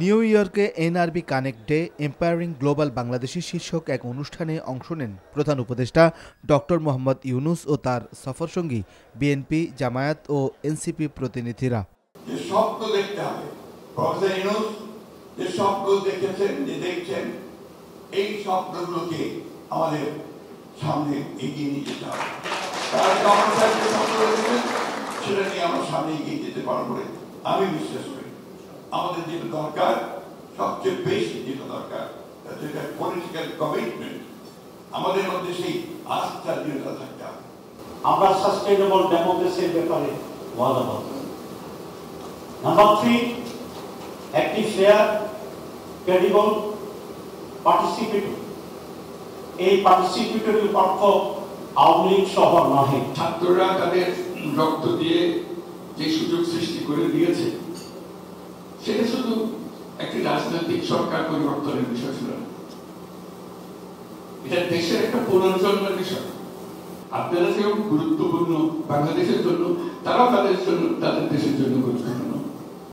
New ইয়র্কে NRB connect day empowering global Bangladeshi শীর্ষক এক অনুষ্ঠানে অংশ নেন প্রধান উপদেষ্টা ডক্টর মোহাম্মদ ইউনুস ও তার সফরসঙ্গী বিএনপি, জামায়াত ও এনসিপি প্রতিনিধিরা। স্বপ্ন দেখতে হবে, প্রফেসর ইউনুস যে স্বপ্ন দেখেছেন, যে দেখছেন, এই স্বপ্নগুলোকে আমাদের সামনে এগিয়ে নিয়ে যেতে হবে। তারা সেটা নিয়ে আমরা সামনে এগিয়ে যেতে পারবো বলে আমি বিশ্বাস করি। আমাদের যেটা দরকার, সবচেয়ে বেশি যেটা দরকার, যেটা পলিটিক্যাল কমিটমেন্ট, আমাদের মধ্যে সেই আস্থা দৃঢ়তা থাকতে হবে। আমরা সাস্টেইনেবল ডেমোক্রেসির ব্যাপারে ওয়াদাবদ্ধ। নাম্বার 3, একটি ফেয়ার, ক্রেডিবল, পার্টিসিপেটরি। এই পার্টিসিপেটরি অর্থ আওয়ামী লীগ সহ নহে। ছাত্ররা তাদের রক্ত দিয়ে যে সুযোগ সৃষ্টি করে দিয়েছে, সেটা শুধু একটি রাজনৈতিক সরকার পরিবর্তনের বিষয় ছিল না, এটা দেশের একটা পুনর্জন্মের বিষয়। আপনারা যেরকম গুরুত্বপূর্ণ বাংলাদেশের জন্য, তারাও তাদের জন্য, তাদের দেশের জন্য গুরুত্বপূর্ণ।